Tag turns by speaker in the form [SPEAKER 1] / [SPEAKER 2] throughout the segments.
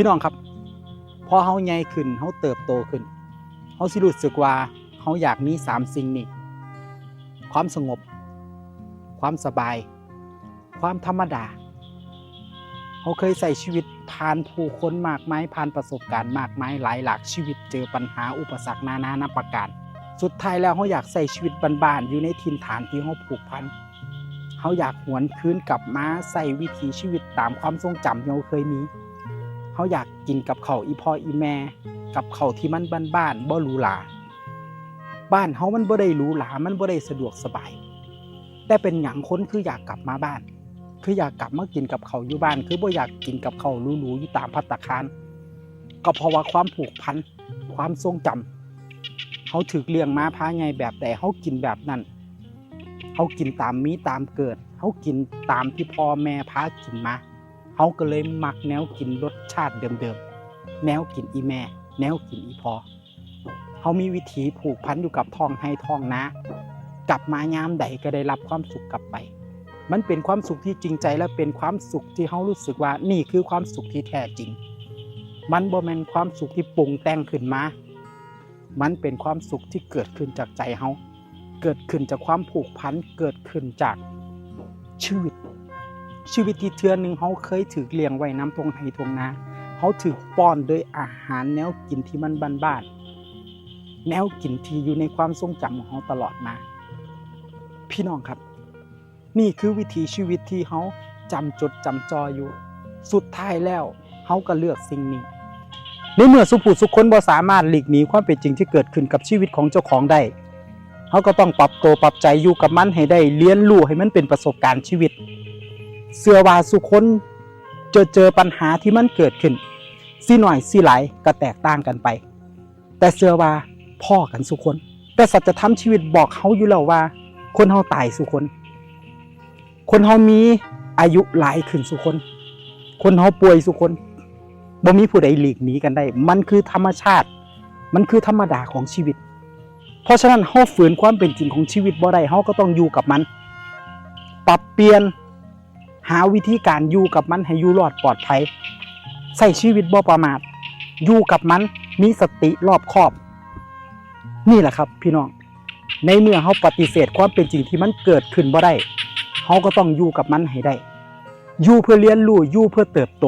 [SPEAKER 1] พี่น้องครับพอเฮาใหญ่ขึ้นเฮาเติบโตขึ้นเฮาสิรู้สึกว่าเฮาอยากมี3สิ่งนี้ความสงบความสบายความธรรมดาเฮาเคยใช้ชีวิตผ่านผู้คนมากมายผ่านประสบการณ์มากมายหลายหลากชีวิตเจอปัญหาอุปสรรคนานานับประการสุดท้ายแล้วเฮาอยากใช้ชีวิตบ้านๆอยู่ในถิ่นฐานที่เฮาผูกพันเฮาอยากหวนคืนกลับมาใช้วิถีชีวิตตามความทรงจำที่เฮาเคยมีเฮาอยากกินกับข้าวอีพ่ออีแม่กับข้าวที่มันบ้านๆบ่หรูหราบ้านเฮามันบ่ได้หรูหรามันบ่ได้สะดวกสบายแต่เป็นหยังคนคืออยากกลับมาบ้านคืออยากกลับมากินกับข้าวอยู่บ้านคือบ่อยากกินกับข้าวหรูๆอยู่ตามภัตตาคารก็เพราะว่าความผูกพันความทรงจำเฮาถูกเลี้ยงมาพาไงแบบใดเฮากินแบบนั้นเฮากินตามมีตามเกิดเฮากินตามที่พ่อแม่พากินมาเฮาก็เลยมักแนวกินรสชาติเดิมๆแนวกินอีแม่แนวกินอีพ่อเฮามีวิถีผูกพันอยู่กับท้องไร่ท้องนากลับมายามใดก็ได้รับความสุขกลับไปมันเป็นความสุขที่จริงใจและเป็นความสุขที่เฮารู้สึกว่านี่คือความสุขที่แท้จริงมันบ่แม่นความสุขที่ปรุงแต่งขึ้นมามันเป็นความสุขที่เกิดขึ้นจากใจเฮาเกิดขึ้นจากความผูกพันเกิดขึ้นจากชีวิตที่เทื่อนึงเฮาเคยถูกเลี้ยงไว้น้ำทงไร่ทงนาเฮาถูกป้อนด้วยอาหารแนวกินที่มันบ้านๆแนวกินที่อยู่ในความทรงจำของเฮาตลอดมาพี่น้องครับนี่คือวิถีชีวิตที่เฮาจำจดจำจ่ออยู่สุดท้ายแล้วเฮาก็เลือกสิ่งนี้ในเมื่อสุผู้สุคนบ่สามารถหลีกหนีความเป็นจริงที่เกิดขึ้นกับชีวิตของเจ้าของได้เฮาก็ต้องปรับตัวปรับใจอยู่กับมันให้ได้เรียนรู้ให้มันเป็นประสบการณ์ชีวิตเชื่อว่าสุคนเจอปัญหาที่มันเกิดขึ้นสิหน่อยสิหลายก็แตกต่างกันไปแต่เชื่อว่าพ่อกันสุคนแต่สัจธรรมชีวิตบอกเฮาอยู่แล้วว่าคนเฮาตายสุคนเฮามีอายุหลายขึ้นสุคนเฮาป่วยสุคนบ่มีผู้ใดหลีกหนีกันได้มันคือธรรมชาติมันคือธรรมดาของชีวิตเพราะฉะนั้นเฮาฝืนความเป็นจริงของชีวิตบ่ได้เฮาก็ต้องอยู่กับมันปรับเปลี่ยนหาวิธีการอยู่กับมันให้อยู่รอดปลอดภัยใช้ชีวิตบ่ประมาทอยู่กับมันมีสติรอบคอบนี่แหละครับพี่น้องในเมื่อเฮาปฏิเสธความเป็นจริงที่มันเกิดขึ้นบ่ได้เฮาก็ต้องอยู่กับมันให้ได้อยู่เพื่อเรียนรู้อยู่เพื่อเติบโต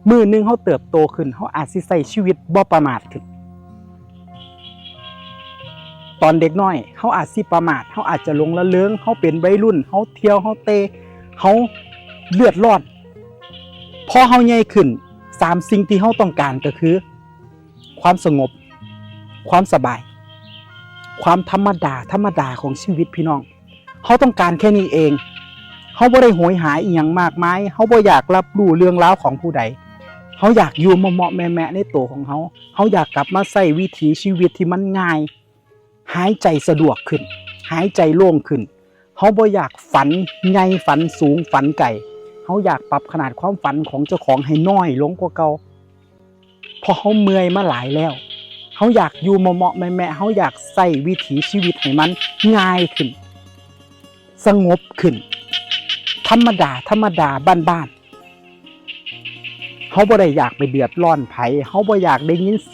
[SPEAKER 1] มื้อนึงเฮาเติบโตขึ้นเฮาอาจสิใช้ชีวิตบ่ประมาทขึ้นตอนเด็กน้อยเฮาอาจสิประมาทเฮาอาจจะหลงละเลงเฮาเป็นวัยรุ่นเฮาเที่ยวเฮาเตะเฮาเลือดร้อนพอเฮาใหญ่ขึ้น3สิ่งที่เฮาต้องการก็คือความสงบความสบายความธรรมดาของชีวิตพี่น้องเฮาต้องการแค่นี้เองเฮาบ่ได้โหยหาอีหยังมากมายเฮาบ่อยากรับรู้เรื่องราวของผู้ใดเฮาอยากอยู่เหมาะๆแมะๆในตัวของเฮาเฮาอยากกลับมาใช้วิถีชีวิตที่มันง่ายหายใจสะดวกขึ้นหายใจโล่งขึ้นเฮาบ่อยากฝันใหญ่ฝันสูงฝันไกลเฮาอยากปรับขนาดความฝันของเจ้าของให้น้อยลงกว่าเก่าเพราะเฮาเมื่อยมาหลายแล้วเฮาอยากอยู่เหมาะๆแมะๆเฮาอยากใช้วิถีชีวิตให้มันง่ายขึ้นสงบขึ้นธรรมดาบ้านๆเฮาบ่ได้อยากไปเดือดร้อนไผเฮาบ่อยากได้ยินเสียง